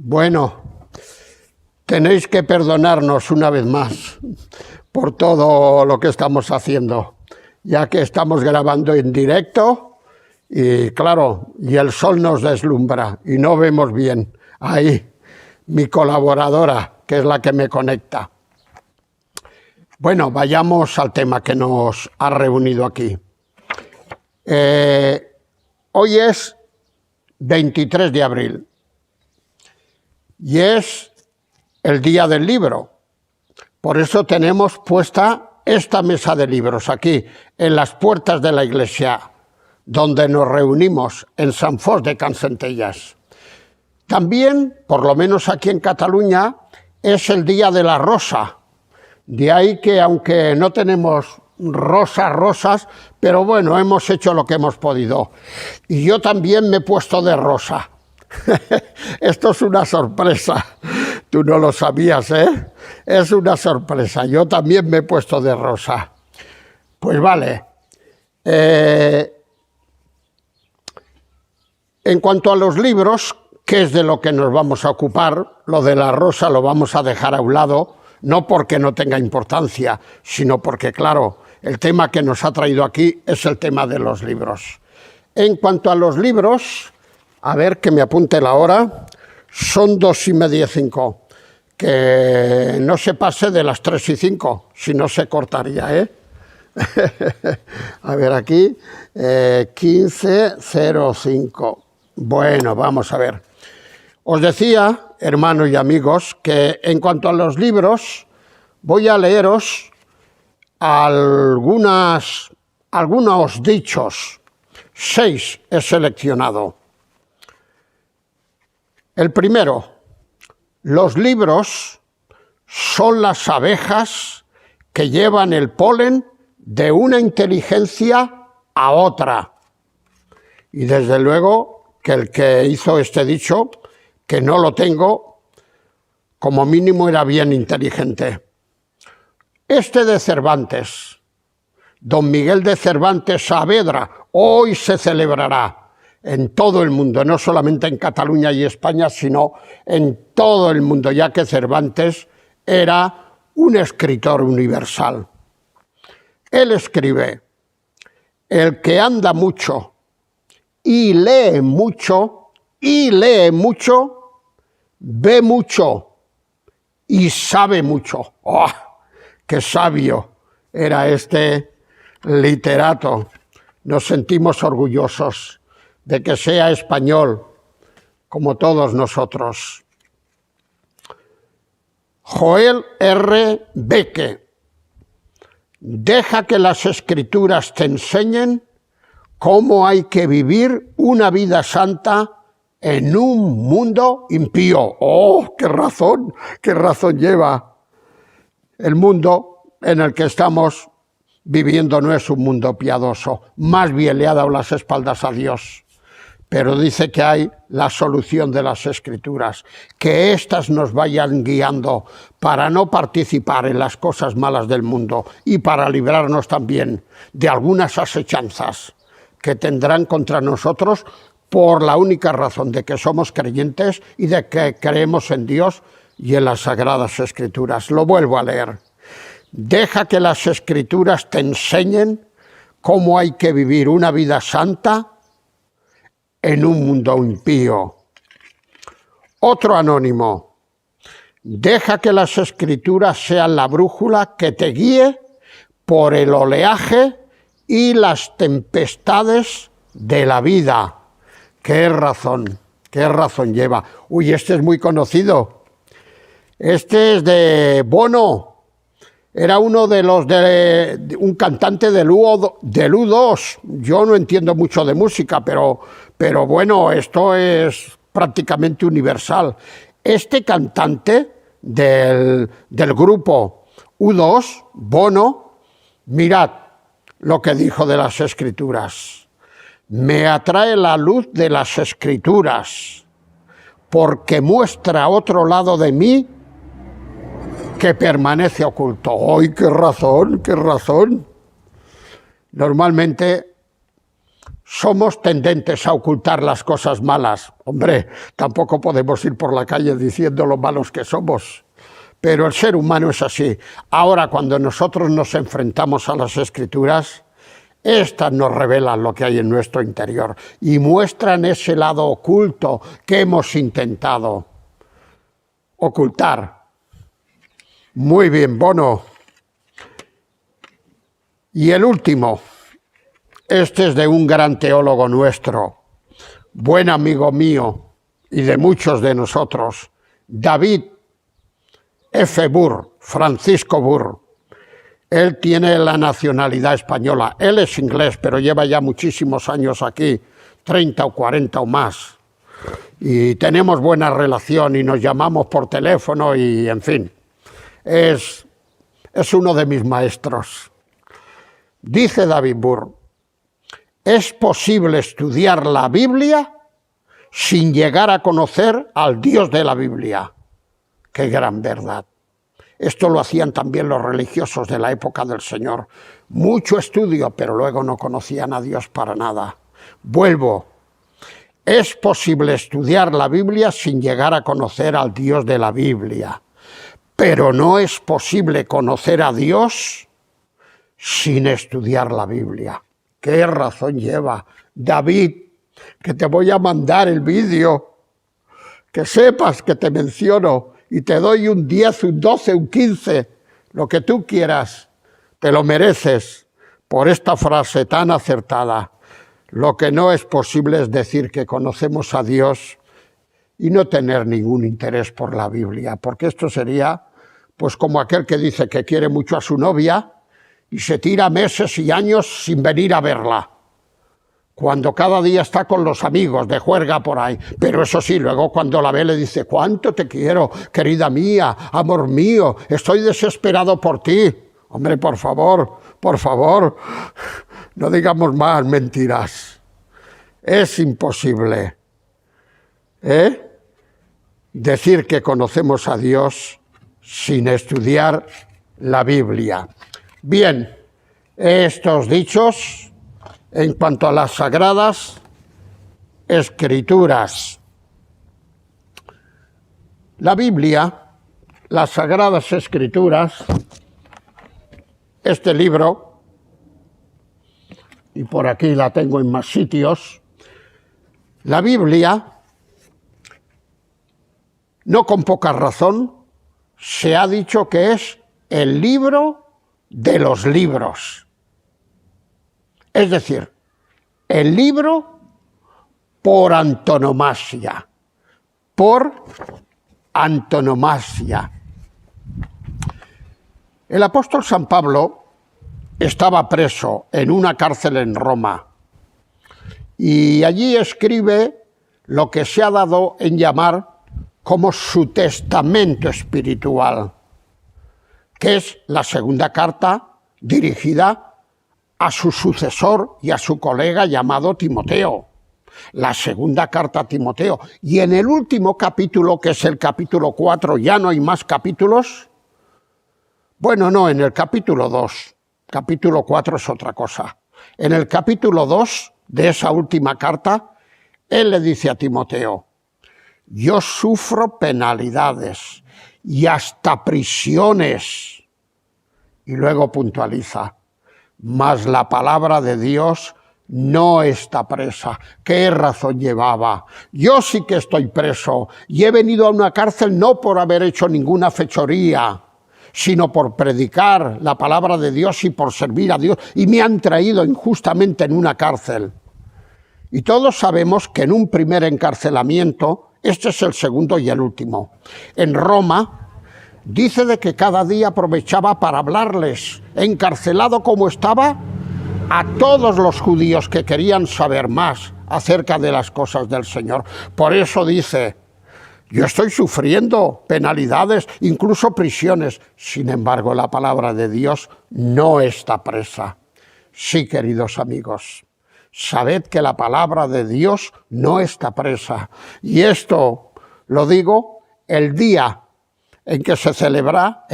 Bueno, tenéis que perdonarnos una vez más por todo lo que estamos haciendo, ya que estamos grabando en directo y claro, y el sol nos deslumbra y no vemos bien. Ahí, mi colaboradora, que es la que me conecta. Bueno, vayamos al tema que nos ha reunido aquí. Hoy es 23 de abril y es el día del libro. Por eso tenemos puesta esta mesa de libros aquí, en las puertas de la iglesia, donde nos reunimos en Sant Fost de Can Centelles. También, por lo menos aquí en Cataluña, es el día de la rosa. De ahí que, aunque no tenemos rosas, pero bueno, hemos hecho lo que hemos podido. Y yo también me he puesto de rosa. Esto es una sorpresa. Tú no lo sabías, ¿eh? Es una sorpresa. Yo también me he puesto de rosa. Pues vale. En cuanto a los libros, que es de lo que nos vamos a ocupar, lo de la rosa lo vamos a dejar a un lado, no porque no tenga importancia, sino porque, claro, el tema que nos ha traído aquí es el tema de los libros. En cuanto a los libros, a ver que me apunte la hora, son 2:30, que no se pase de las 3:05, si no se cortaría, ¿eh? A ver aquí, 15:05. Bueno, vamos a ver. Os decía, hermanos y amigos, que en cuanto a los libros, voy a leeros algunos dichos. 6 he seleccionado. El primero, los libros son las abejas que llevan el polen de una inteligencia a otra. Y desde luego que el que hizo este dicho, que no lo tengo, como mínimo era bien inteligente. Este de Cervantes, Don Miguel de Cervantes Saavedra, hoy se celebrará en todo el mundo, no solamente en Cataluña y España, sino en todo el mundo, ya que Cervantes era un escritor universal. Él escribe: el que anda mucho y lee mucho, ve mucho y sabe mucho. ¡Oh, qué sabio era este literato! Nos sentimos orgullosos de que sea español, como todos nosotros. Joel R. Beque: deja que las escrituras te enseñen cómo hay que vivir una vida santa en un mundo impío. ¡Oh, qué razón lleva! El mundo en el que estamos viviendo no es un mundo piadoso, más bien le ha dado las espaldas a Dios. Pero dice que hay la solución de las Escrituras, que éstas nos vayan guiando para no participar en las cosas malas del mundo y para librarnos también de algunas asechanzas que tendrán contra nosotros por la única razón de que somos creyentes y de que creemos en Dios y en las Sagradas Escrituras. Lo vuelvo a leer. Deja que las Escrituras te enseñen cómo hay que vivir una vida santa en un mundo impío. Otro anónimo: deja que las Escrituras sean la brújula que te guíe por el oleaje y las tempestades de la vida. ¡Qué razón lleva! Uy, este es muy conocido. Este es de Bono. Era uno de los de un cantante del U2. Yo no entiendo mucho de música, pero bueno, esto es prácticamente universal. Este cantante del grupo U2, Bono, mirad lo que dijo de las Escrituras. Me atrae la luz de las Escrituras, porque muestra otro lado de mí que permanece oculto. ¡Ay, qué razón! Normalmente somos tendentes a ocultar las cosas malas. Hombre, tampoco podemos ir por la calle diciendo lo malos que somos, pero el ser humano es así. Ahora, cuando nosotros nos enfrentamos a las Escrituras, estas nos revelan lo que hay en nuestro interior y muestran ese lado oculto que hemos intentado ocultar. Muy bien, Bono. Y el último, este es de un gran teólogo nuestro, buen amigo mío y de muchos de nosotros, David F. Burr, Francisco Burr. Él tiene la nacionalidad española, él es inglés, pero lleva ya muchísimos años aquí, 30 o 40 o más. Y tenemos buena relación y nos llamamos por teléfono y, en fin, es uno de mis maestros. Dice David Burr, ¿es posible estudiar la Biblia sin llegar a conocer al Dios de la Biblia? ¡Qué gran verdad! Esto lo hacían también los religiosos de la época del Señor. Mucho estudio, pero luego no conocían a Dios para nada. Vuelvo. Es posible estudiar la Biblia sin llegar a conocer al Dios de la Biblia, pero no es posible conocer a Dios sin estudiar la Biblia. ¿Qué razón lleva David? Que te voy a mandar el vídeo, que sepas que te menciono y te doy un 10, un 12, un 15, lo que tú quieras, te lo mereces por esta frase tan acertada. Lo que no es posible es decir que conocemos a Dios y no tener ningún interés por la Biblia, porque esto sería pues como aquel que dice que quiere mucho a su novia y se tira meses y años sin venir a verla, cuando cada día está con los amigos de juerga por ahí. Pero eso sí, luego cuando la ve le dice, ¿cuánto te quiero, querida mía, amor mío? Estoy desesperado por ti. Hombre, por favor, no digamos más mentiras. Es imposible decir que conocemos a Dios sin estudiar la Biblia. Bien, estos dichos en cuanto a las Sagradas Escrituras. La Biblia, las Sagradas Escrituras, este libro, y por aquí la tengo en más sitios, la Biblia, no con poca razón, se ha dicho que es el libro de los libros. Es decir, el libro por antonomasia, El apóstol San Pablo estaba preso en una cárcel en Roma y allí escribe lo que se ha dado en llamar como su testamento espiritual, que es la segunda carta dirigida a su sucesor y a su colega llamado Timoteo. La segunda carta a Timoteo. Y en el último capítulo, que es el capítulo 4, ya no hay más capítulos. Bueno, no, en el capítulo 2. Capítulo 4 es otra cosa. En el capítulo 2 de esa última carta, él le dice a Timoteo, yo sufro penalidades y hasta prisiones. Y luego puntualiza, mas la palabra de Dios no está presa. ¿Qué razón llevaba? Yo sí que estoy preso y he venido a una cárcel no por haber hecho ninguna fechoría, sino por predicar la palabra de Dios y por servir a Dios, y me han traído injustamente en una cárcel. Y todos sabemos que en un primer encarcelamiento, este es el segundo y el último, en Roma, dice de que cada día aprovechaba para hablarles, encarcelado como estaba, a todos los judíos que querían saber más acerca de las cosas del Señor. Por eso dice, yo estoy sufriendo penalidades, incluso prisiones. Sin embargo, la palabra de Dios no está presa. Sí, queridos amigos, sabed que la palabra de Dios no está presa. Y esto lo digo el día en que se celebra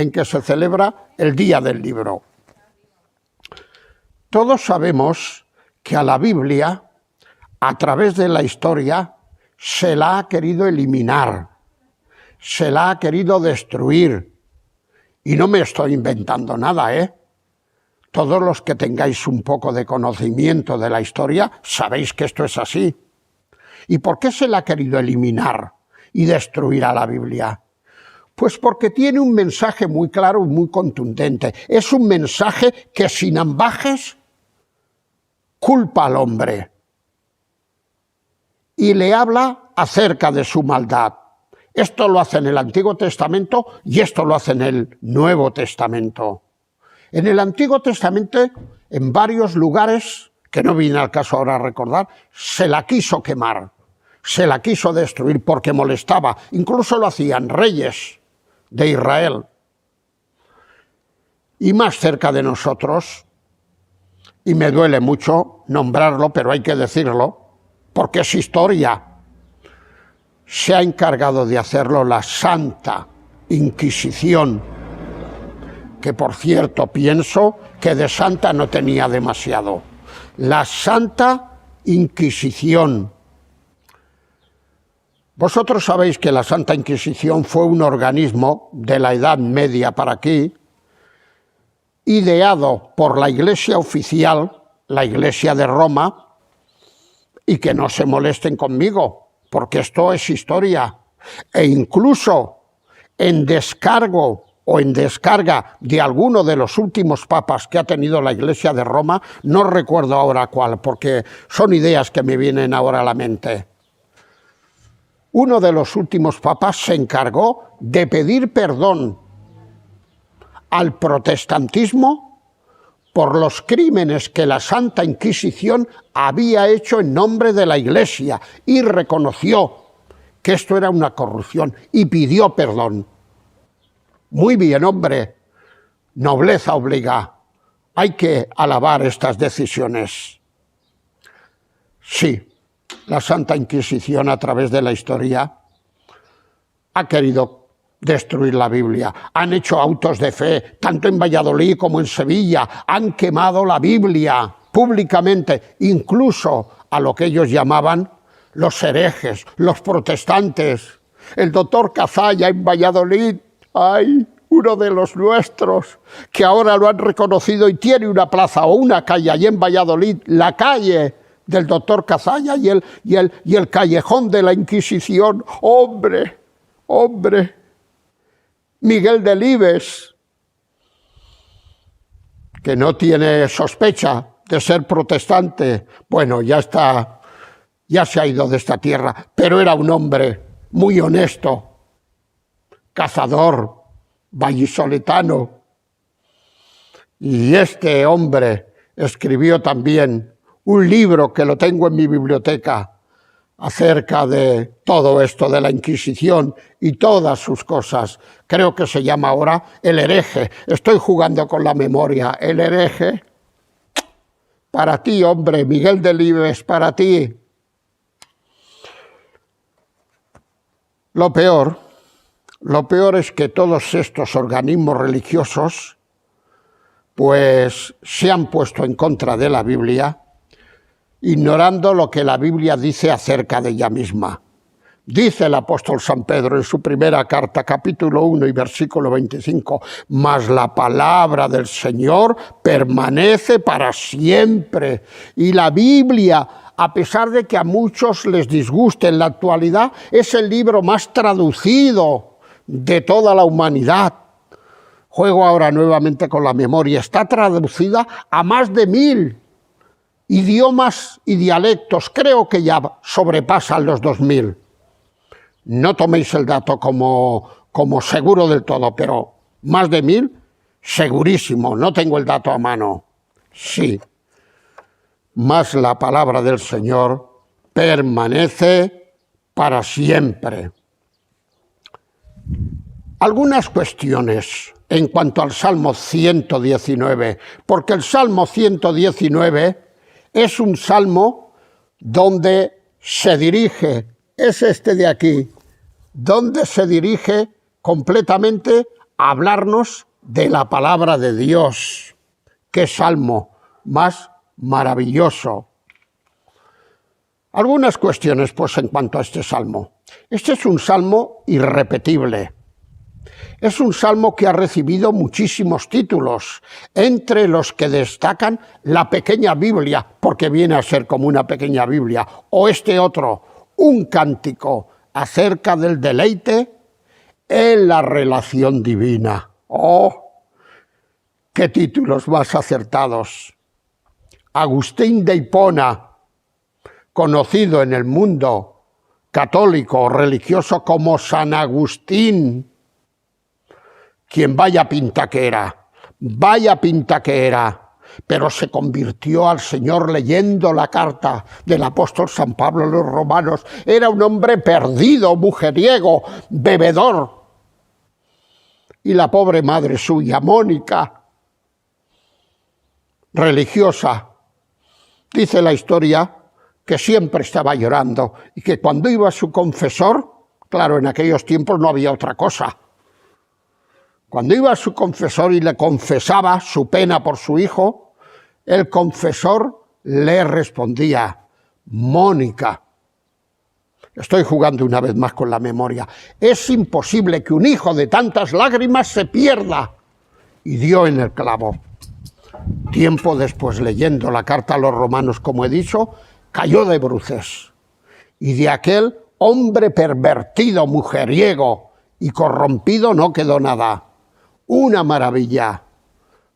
el Día del Libro. Todos sabemos que a la Biblia a través de la historia, se la ha querido eliminar, se la ha querido destruir. Y no me estoy inventando nada, ¿eh? Todos los que tengáis un poco de conocimiento de la historia, sabéis que esto es así. ¿Y por qué se la ha querido eliminar y destruir a la Biblia? Pues porque tiene un mensaje muy claro y muy contundente. Es un mensaje que sin ambages culpa al hombre y le habla acerca de su maldad. Esto lo hace en el Antiguo Testamento y esto lo hace en el Nuevo Testamento. En el Antiguo Testamento, en varios lugares, que no viene al caso ahora a recordar, se la quiso quemar, se la quiso destruir porque molestaba. Incluso lo hacían reyes de Israel. Y más cerca de nosotros, y me duele mucho nombrarlo, pero hay que decirlo, porque es historia, se ha encargado de hacerlo la Santa Inquisición, que por cierto pienso que de santa no tenía demasiado. La Santa Inquisición. Vosotros sabéis que la Santa Inquisición fue un organismo de la Edad Media para aquí, ideado por la Iglesia oficial, la Iglesia de Roma, y que no se molesten conmigo, porque esto es historia, e incluso en descargo o en descarga de alguno de los últimos papas que ha tenido la Iglesia de Roma, no recuerdo ahora cuál, porque son ideas que me vienen ahora a la mente. Uno de los últimos papas se encargó de pedir perdón al protestantismo por los crímenes que la Santa Inquisición había hecho en nombre de la Iglesia y reconoció que esto era una corrupción y pidió perdón. Muy bien, hombre, nobleza obliga. Hay que alabar estas decisiones. Sí, la Santa Inquisición a través de la historia ha querido destruir la Biblia. Han hecho autos de fe, tanto en Valladolid como en Sevilla. Han quemado la Biblia públicamente, incluso a lo que ellos llamaban los herejes, los protestantes. El doctor Cazalla en Valladolid, ¡ay!, uno de los nuestros, que ahora lo han reconocido y tiene una plaza o una calle allí en Valladolid, la calle del doctor Cazalla y el callejón de la Inquisición. ¡Hombre! Miguel Delibes, que no tiene sospecha de ser protestante, bueno, ya se ha ido de esta tierra, pero era un hombre muy honesto, cazador, vallisoletano. Y este hombre escribió también un libro que lo tengo en mi biblioteca acerca de todo esto de la Inquisición y todas sus cosas. Creo que se llama ahora El hereje. Estoy jugando con la memoria. El hereje. Para ti, hombre, Miguel Delibes, para ti. Lo peor es que todos estos organismos religiosos pues se han puesto en contra de la Biblia, ignorando lo que la Biblia dice acerca de ella misma. Dice el apóstol San Pedro en su primera carta, capítulo 1 y versículo 25, «Mas la palabra del Señor permanece para siempre». Y la Biblia, a pesar de que a muchos les disguste en la actualidad, es el libro más traducido de toda la humanidad. Juego ahora nuevamente con la memoria. Está traducida a más de 1000 idiomas y dialectos. Creo que ya sobrepasan los 2000. No toméis el dato como seguro del todo, pero más de 1000, segurísimo. No tengo el dato a mano. Sí. Mas la palabra del Señor permanece para siempre. Algunas cuestiones en cuanto al Salmo 119, porque el Salmo 119 es un salmo donde se dirige, es este de aquí, donde se dirige completamente a hablarnos de la palabra de Dios. ¡Qué salmo más maravilloso! Algunas cuestiones, pues, en cuanto a este salmo. Este es un salmo irrepetible. Es un salmo que ha recibido muchísimos títulos, entre los que destacan la pequeña Biblia, porque viene a ser como una pequeña Biblia, o este otro, un cántico acerca del deleite en la relación divina. ¡Oh! ¡Qué títulos más acertados! Agustín de Hipona, conocido en el mundo católico o religioso como San Agustín, quien vaya pinta que era, pero se convirtió al Señor leyendo la carta del apóstol San Pablo a los romanos. Era un hombre perdido, mujeriego, bebedor. Y la pobre madre suya, Mónica, religiosa, dice la historia que siempre estaba llorando y que cuando iba a su confesor, claro, en aquellos tiempos no había otra cosa, cuando iba a su confesor y le confesaba su pena por su hijo, el confesor le respondía: Mónica, estoy jugando una vez más con la memoria, es imposible que un hijo de tantas lágrimas se pierda. Y dio en el clavo. Tiempo después, leyendo la carta a los romanos, como he dicho, cayó de bruces. Y de aquel hombre pervertido, mujeriego y corrompido no quedó nada. Una maravilla.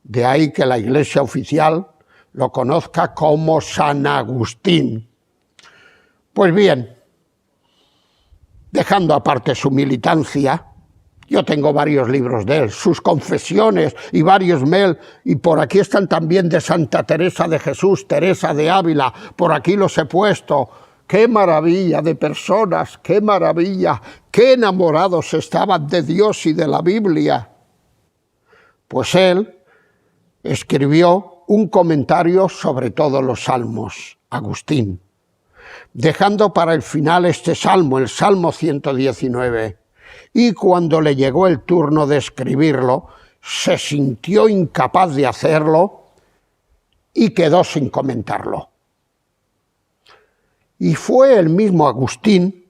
De ahí que la Iglesia oficial lo conozca como San Agustín. Pues bien, dejando aparte su militancia, yo tengo varios libros de él, sus confesiones y varios mail, y por aquí están también de Santa Teresa de Jesús, Teresa de Ávila, por aquí los he puesto. ¡Qué maravilla de personas! ¡Qué maravilla! ¡Qué enamorados estaban de Dios y de la Biblia! Pues él escribió un comentario sobre todos los salmos, Agustín, dejando para el final este salmo, el Salmo 119. Y cuando le llegó el turno de escribirlo, se sintió incapaz de hacerlo y quedó sin comentarlo. Y fue el mismo Agustín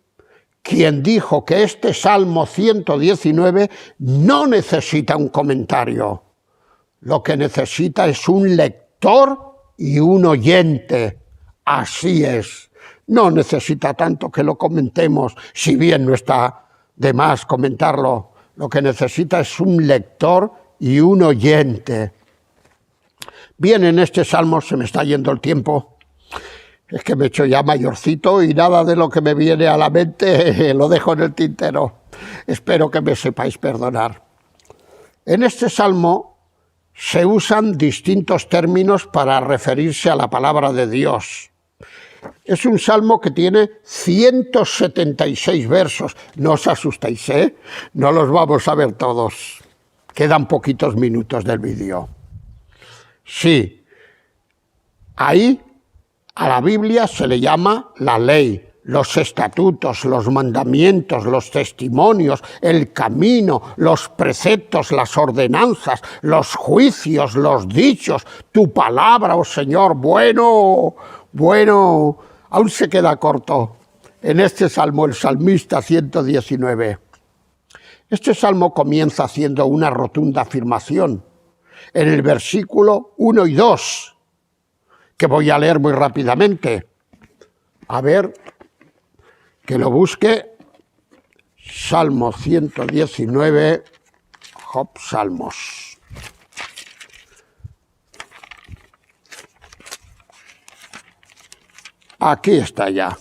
quien dijo que este Salmo 119 no necesita un comentario. Lo que necesita es un lector y un oyente. Así es. No necesita tanto que lo comentemos, si bien no está de más comentarlo. Lo que necesita es un lector y un oyente. Bien, en este salmo se me está yendo el tiempo. Es que me he hecho ya mayorcito y nada de lo que me viene a la mente lo dejo en el tintero. Espero que me sepáis perdonar. En este salmo se usan distintos términos para referirse a la palabra de Dios. Es un salmo que tiene 176 versos. No os asustéis, ¿eh? No los vamos a ver todos. Quedan poquitos minutos del vídeo. Sí, ahí a la Biblia se le llama la ley, los estatutos, los mandamientos, los testimonios, el camino, los preceptos, las ordenanzas, los juicios, los dichos, tu palabra, oh Señor. Bueno, aún se queda corto en este salmo el salmista 119. Este salmo comienza haciendo una rotunda afirmación en el versículo 1 y 2, que voy a leer muy rápidamente. A ver, que lo busque. Salmo 119, Salmos. Aquí está ya.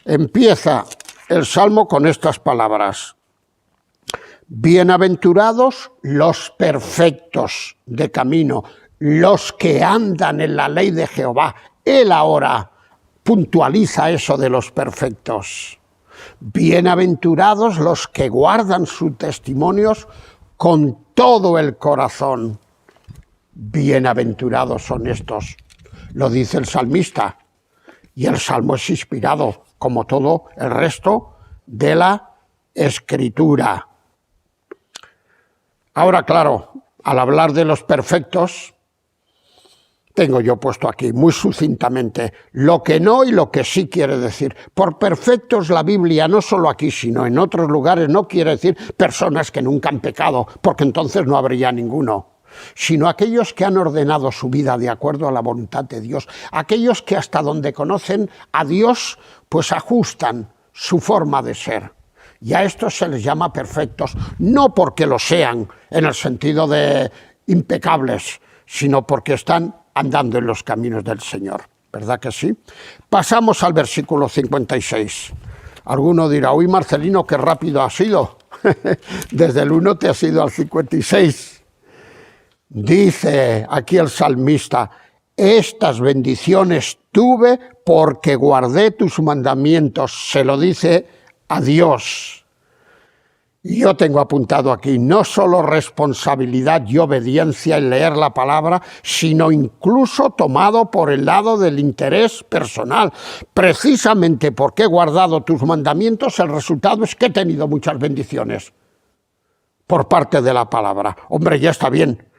Empieza el salmo con estas palabras: bienaventurados los perfectos de camino, los que andan en la ley de Jehová. Él ahora puntualiza eso de los perfectos. Bienaventurados los que guardan sus testimonios con todo el corazón. Bienaventurados son estos, lo dice el salmista. Y el salmo es inspirado, como todo el resto de la Escritura. Ahora, claro, al hablar de los perfectos, tengo yo puesto aquí muy sucintamente lo que no y lo que sí quiere decir. Por perfectos la Biblia, no solo aquí, sino en otros lugares, no quiere decir personas que nunca han pecado, porque entonces no habría ninguno, sino aquellos que han ordenado su vida de acuerdo a la voluntad de Dios, aquellos que hasta donde conocen a Dios, pues ajustan su forma de ser. Y a estos se les llama perfectos, no porque lo sean en el sentido de impecables, sino porque están andando en los caminos del Señor. ¿Verdad que sí? Pasamos al versículo 56. Alguno dirá, uy, Marcelino, qué rápido ha sido. Desde el 1 te has ido al 56. Dice aquí el salmista, estas bendiciones tuve porque guardé tus mandamientos. Se lo dice a Dios. Y yo tengo apuntado aquí, no solo responsabilidad y obediencia en leer la palabra, sino incluso tomado por el lado del interés personal. Precisamente porque he guardado tus mandamientos, el resultado es que he tenido muchas bendiciones por parte de la palabra. Hombre, ya está bien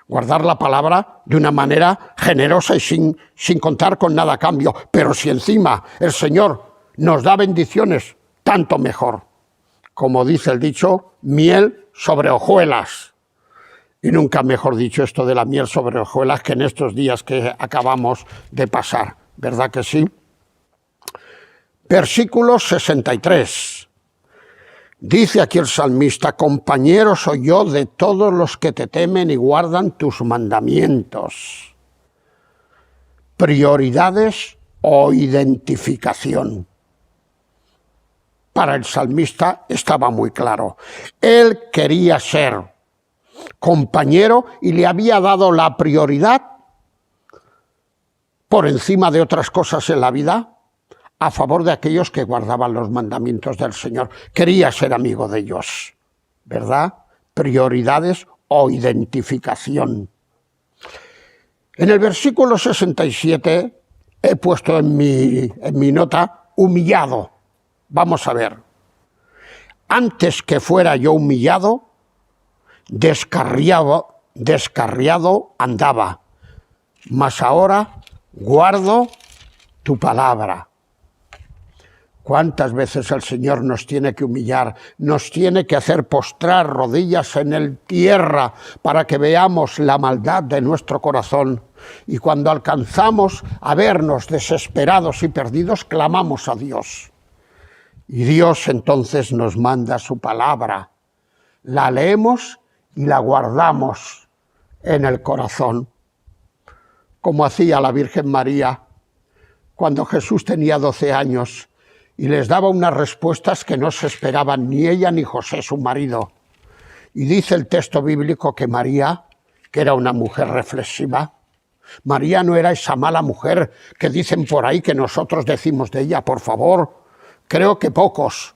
guardar la palabra de una manera generosa y sin contar con nada a cambio, pero si encima el Señor nos da bendiciones, tanto mejor. Como dice el dicho, miel sobre hojuelas. Y nunca mejor dicho esto de la miel sobre hojuelas que en estos días que acabamos de pasar. ¿Verdad que sí? Versículo 63. Dice aquí el salmista, compañero soy yo de todos los que te temen y guardan tus mandamientos. Prioridades o identificación. Para el salmista estaba muy claro. Él quería ser compañero y le había dado la prioridad por encima de otras cosas en la vida a favor de aquellos que guardaban los mandamientos del Señor. Quería ser amigo de ellos, ¿verdad? Prioridades o identificación. En el versículo 67 he puesto en mi nota humillado. Vamos a ver, antes que fuera yo humillado, descarriado andaba, mas ahora guardo tu palabra. ¿Cuántas veces el Señor nos tiene que humillar, nos tiene que hacer postrar rodillas en el tierra para que veamos la maldad de nuestro corazón? Y cuando alcanzamos a vernos desesperados y perdidos, clamamos a Dios. Y Dios entonces nos manda su palabra, la leemos y la guardamos en el corazón, como hacía la Virgen María cuando Jesús tenía 12 años y les daba unas respuestas que no se esperaban ni ella ni José, su marido. Y dice el texto bíblico que María, que era una mujer reflexiva, María no era esa mala mujer que dicen por ahí que nosotros decimos de ella, por favor. Creo que pocos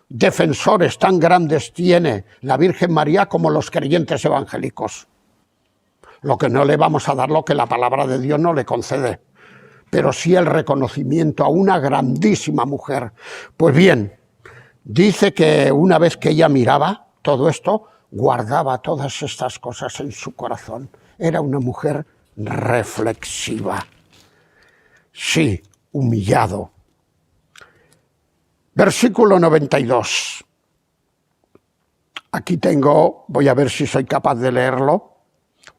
defensores tan grandes tiene la Virgen María como los creyentes evangélicos. Lo que no le vamos a dar lo que la palabra de Dios no le concede, pero sí el reconocimiento a una grandísima mujer. Pues bien, dice que una vez que ella miraba todo esto, guardaba todas estas cosas en su corazón. Era una mujer reflexiva. Sí, humillado. Versículo 92. Aquí tengo, voy a ver si soy capaz de leerlo,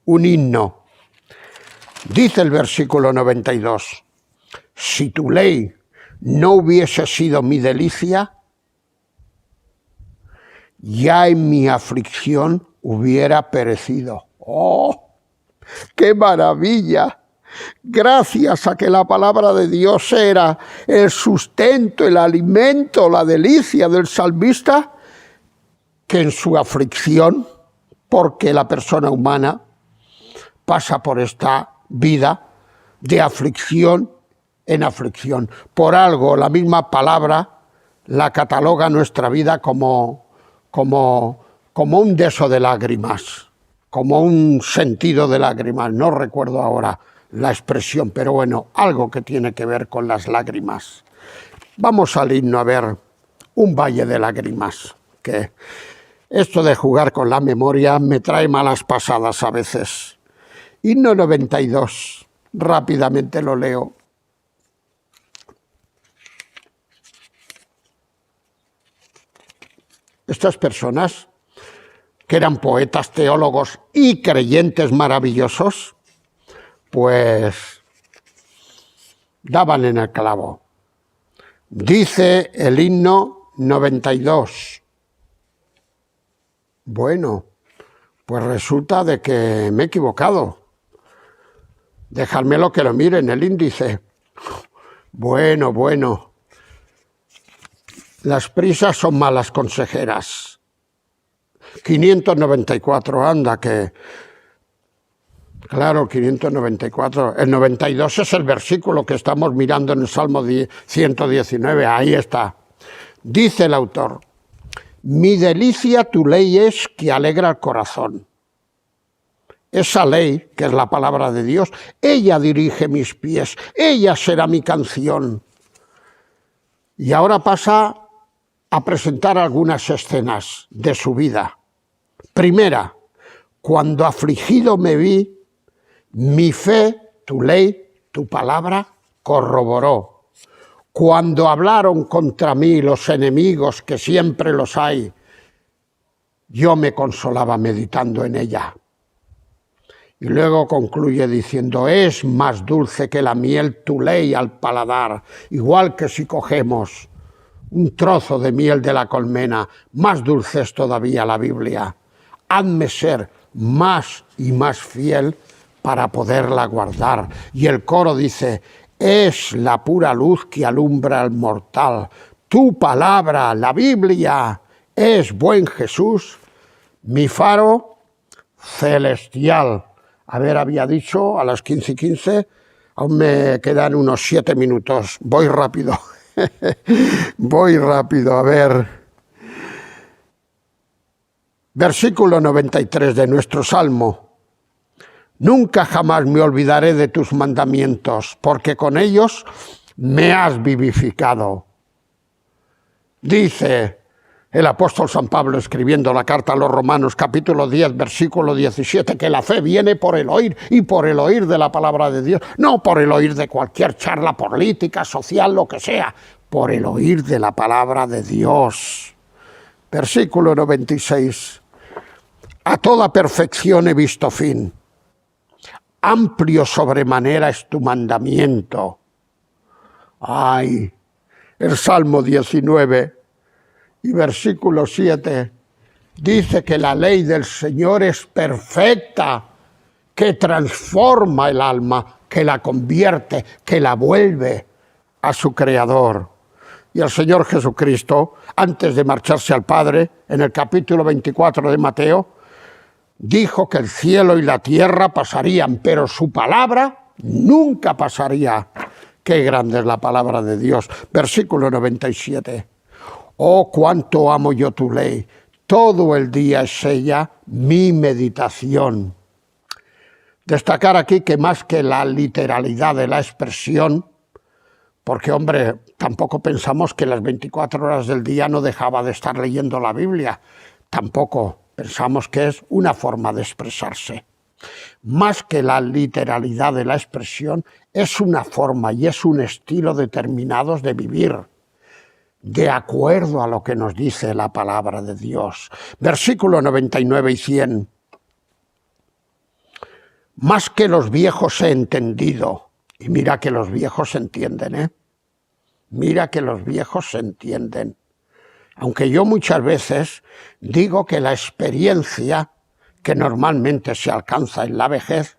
un himno. Dice el versículo 92, si tu ley no hubiese sido mi delicia, ya en mi aflicción hubiera perecido. ¡Oh, qué maravilla! Gracias a que la palabra de Dios era el sustento, el alimento, la delicia del salmista, que en su aflicción, porque la persona humana pasa por esta vida de aflicción en aflicción. Por algo, la misma palabra la cataloga nuestra vida como un deso de lágrimas, como un sentido de lágrimas. No recuerdo ahora la expresión, pero bueno, algo que tiene que ver con las lágrimas. Vamos al himno a ver un valle de lágrimas, que esto de jugar con la memoria me trae malas pasadas a veces. Himno 92. rápidamente lo leo. Estas personas, que eran poetas, teólogos y creyentes maravillosos, pues daban en el clavo. Dice el himno 92. Bueno, pues resulta de que me he equivocado. Dejádmelo que lo mire en el índice. Bueno. Las prisas son malas consejeras. 594, anda que... Claro, 594. El 92 es el versículo que estamos mirando en el Salmo 119. Ahí está. Dice el autor: mi delicia tu ley es que alegra el corazón. Esa ley, que es la palabra de Dios, ella dirige mis pies, ella será mi canción. Y ahora pasa a presentar algunas escenas de su vida. Primera, cuando afligido me vi, mi fe, tu ley, tu palabra, corroboró. Cuando hablaron contra mí los enemigos, que siempre los hay, yo me consolaba meditando en ella. Y luego concluye diciendo: es más dulce que la miel tu ley al paladar, igual que si cogemos un trozo de miel de la colmena, más dulce es todavía la Biblia. Hazme ser más y más fiel para poderla guardar. Y el coro dice: es la pura luz que alumbra al mortal. Tu palabra, la Biblia, es, buen Jesús, mi faro celestial. A ver, había dicho a las 15:15, aún me quedan unos 7 minutos. Voy rápido. Voy rápido, a ver. Versículo 93 de nuestro Salmo. Nunca jamás me olvidaré de tus mandamientos, porque con ellos me has vivificado. Dice el apóstol San Pablo, escribiendo la carta a los Romanos, capítulo 10, versículo 17, que la fe viene por el oír, y por el oír de la palabra de Dios, no por el oír de cualquier charla política, social, lo que sea, por el oír de la palabra de Dios. Versículo 96. A toda perfección he visto fin. Amplio sobremanera es tu mandamiento. Ay, el Salmo 19 y versículo 7 dice que la ley del Señor es perfecta, que transforma el alma, que la convierte, que la vuelve a su Creador. Y el Señor Jesucristo, antes de marcharse al Padre, en el capítulo 24 de Mateo, dijo que el cielo y la tierra pasarían, pero su palabra nunca pasaría. Qué grande es la palabra de Dios. Versículo 97. Oh, cuánto amo yo tu ley. Todo el día es ella mi meditación. Destacar aquí que más que la literalidad de la expresión, porque, hombre, tampoco pensamos que las 24 horas del día no dejaba de estar leyendo la Biblia. Tampoco pensamos que es una forma de expresarse. Más que la literalidad de la expresión, es una forma y es un estilo determinados de vivir, de acuerdo a lo que nos dice la palabra de Dios. Versículo 99 y 100. Más que los viejos he entendido. Y mira que los viejos se entienden, ¿eh? Mira que los viejos se entienden. Aunque yo muchas veces digo que la experiencia que normalmente se alcanza en la vejez,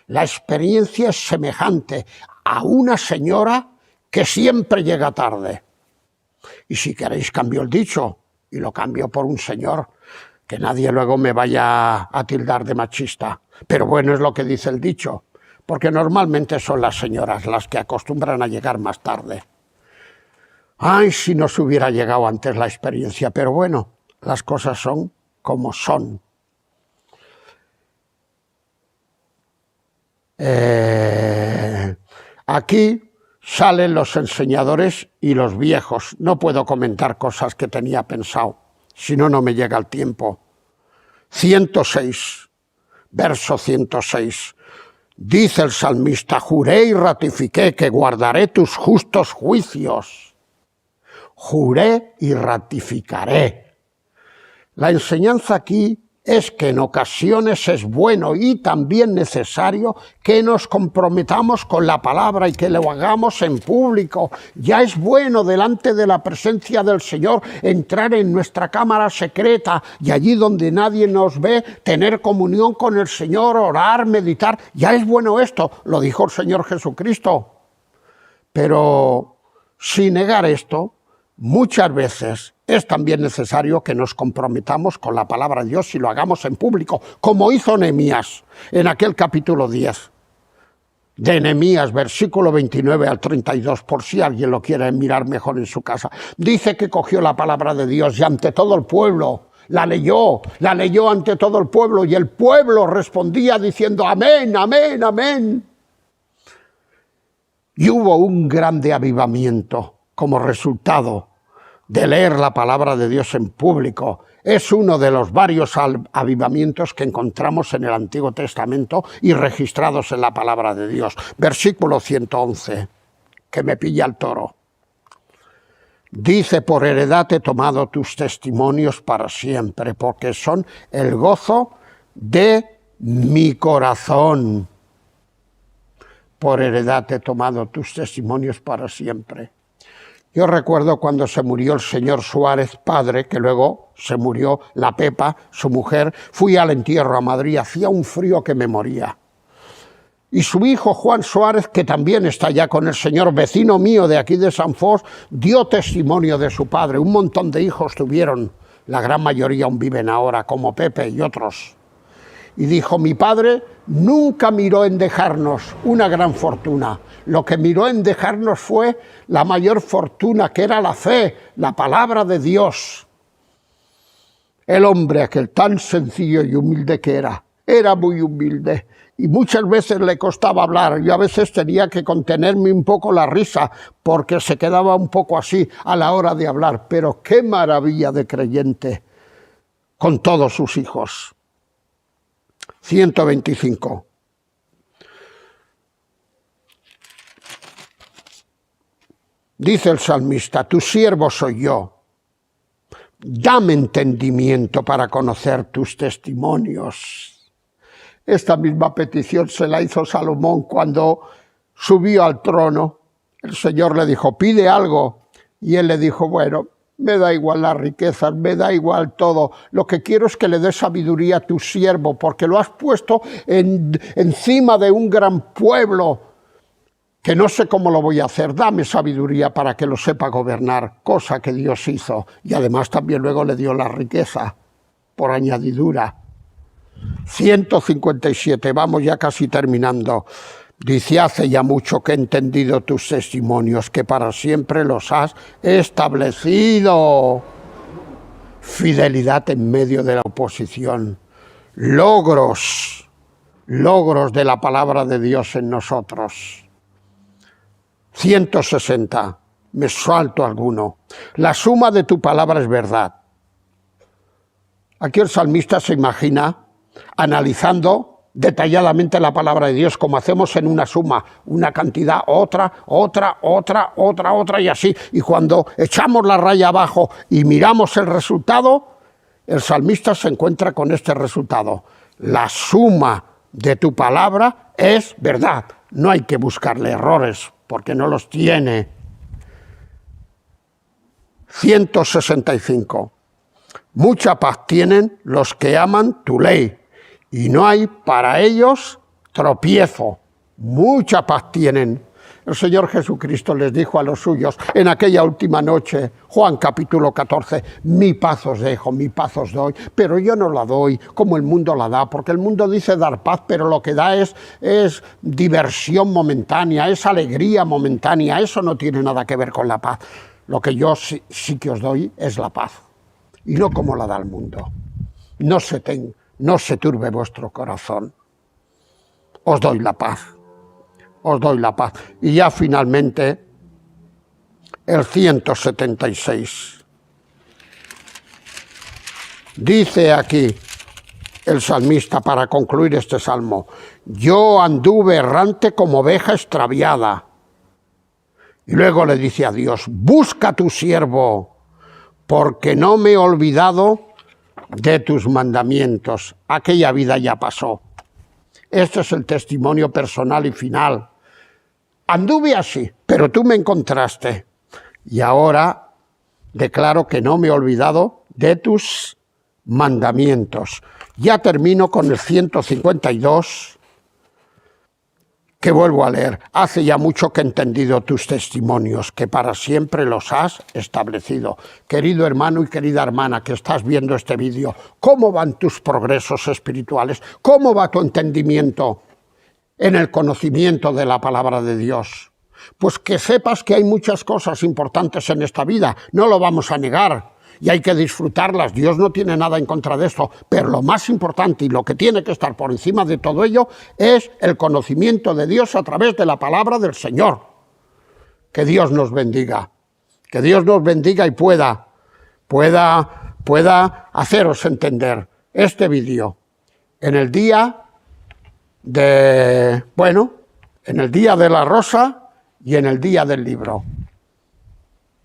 la experiencia es semejante a una señora que siempre llega tarde. Y si queréis cambio el dicho y lo cambio por un señor, que nadie luego me vaya a tildar de machista. Pero bueno, es lo que dice el dicho, porque normalmente son las señoras las que acostumbran a llegar más tarde. Ay, si no se hubiera llegado antes la experiencia, pero bueno, las cosas son como son. Aquí salen los enseñadores y los viejos. No puedo comentar cosas que tenía pensado, si no, no me llega el tiempo. 106, verso 106. Dice el salmista, juré y ratifiqué que guardaré tus justos juicios. Juré y ratificaré. La enseñanza aquí es que en ocasiones es bueno y también necesario que nos comprometamos con la palabra y que lo hagamos en público. Ya es bueno delante de la presencia del Señor entrar en nuestra cámara secreta y allí donde nadie nos ve, tener comunión con el Señor, orar, meditar. Ya es bueno esto, lo dijo el Señor Jesucristo. Pero sin negar esto, muchas veces es también necesario que nos comprometamos con la palabra de Dios y lo hagamos en público, como hizo Nehemías en aquel capítulo 10 de Nehemías, versículo 29 al 32, por si alguien lo quiere mirar mejor en su casa. Dice que cogió la palabra de Dios y ante todo el pueblo la leyó ante todo el pueblo y el pueblo respondía diciendo amén, amén, amén. Y hubo un grande avivamiento como resultado de leer la palabra de Dios en público. Es uno de los varios avivamientos que encontramos en el Antiguo Testamento y registrados en la palabra de Dios. Versículo 111, que me pilla el toro. Dice, por heredad he tomado tus testimonios para siempre, porque son el gozo de mi corazón. Por heredad he tomado tus testimonios para siempre. Yo recuerdo cuando se murió el señor Suárez, padre, que luego se murió la Pepa, su mujer, fui al entierro a Madrid, hacía un frío que me moría. Y su hijo Juan Suárez, que también está ya con el Señor, vecino mío de aquí de San Fos, dio testimonio de su padre. Un montón de hijos tuvieron, la gran mayoría aún viven ahora, como Pepe y otros. Y dijo, mi padre nunca miró en dejarnos una gran fortuna. Lo que miró en dejarnos fue la mayor fortuna, que era la fe, la palabra de Dios. El hombre aquel tan sencillo y humilde que era muy humilde. Y muchas veces le costaba hablar. Yo a veces tenía que contenerme un poco la risa, porque se quedaba un poco así a la hora de hablar. Pero qué maravilla de creyente con todos sus hijos. 125. Dice el salmista, tu siervo soy yo. Dame entendimiento para conocer tus testimonios. Esta misma petición se la hizo Salomón cuando subió al trono. El Señor le dijo, pide algo. Y él le dijo, bueno, me da igual las riquezas, me da igual todo. Lo que quiero es que le des sabiduría a tu siervo, porque lo has puesto encima de un gran pueblo, que no sé cómo lo voy a hacer. Dame sabiduría para que lo sepa gobernar, cosa que Dios hizo. Y además también luego le dio la riqueza, por añadidura. 157, vamos ya casi terminando. Dice, hace ya mucho que he entendido tus testimonios, que para siempre los has establecido. Fidelidad en medio de la oposición. Logros de la palabra de Dios en nosotros. 160, me salto alguno. La suma de tu palabra es verdad. Aquí el salmista se imagina analizando detalladamente la palabra de Dios, como hacemos en una suma, una cantidad, otra, y así. Y cuando echamos la raya abajo y miramos el resultado, el salmista se encuentra con este resultado. La suma de tu palabra es verdad. No hay que buscarle errores, porque no los tiene. 165. Mucha paz tienen los que aman tu ley, y no hay para ellos tropiezo. Mucha paz tienen. El Señor Jesucristo les dijo a los suyos en aquella última noche, Juan capítulo 14, mi paz os dejo, mi paz os doy, pero yo no la doy como el mundo la da, porque el mundo dice dar paz, pero lo que da es diversión momentánea, es alegría momentánea, eso no tiene nada que ver con la paz. Lo que yo sí que os doy es la paz, y no como la da el mundo. No se turbe vuestro corazón. Os doy la paz. Os doy la paz. Y ya finalmente, el 176. Dice aquí el salmista, para concluir este salmo, yo anduve errante como oveja extraviada. Y luego le dice a Dios, busca a tu siervo, porque no me he olvidado de tus mandamientos. Aquella vida ya pasó. Este es el testimonio personal y final. Anduve así, pero tú me encontraste. Y ahora declaro que no me he olvidado de tus mandamientos. Ya termino con el 152, que vuelvo a leer. Hace ya mucho que he entendido tus testimonios, que para siempre los has establecido. Querido hermano y querida hermana que estás viendo este vídeo, ¿cómo van tus progresos espirituales? ¿Cómo va tu entendimiento en el conocimiento de la palabra de Dios? Pues que sepas que hay muchas cosas importantes en esta vida, no lo vamos a negar, y hay que disfrutarlas. Dios no tiene nada en contra de esto, pero lo más importante y lo que tiene que estar por encima de todo ello es el conocimiento de Dios a través de la palabra del Señor. Que Dios nos bendiga, que Dios nos bendiga y pueda haceros entender este vídeo en el día de, en el día de la rosa y en el día del libro.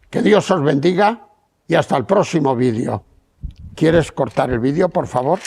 Que Dios os bendiga y hasta el próximo vídeo. ¿Quieres cortar el vídeo, por favor?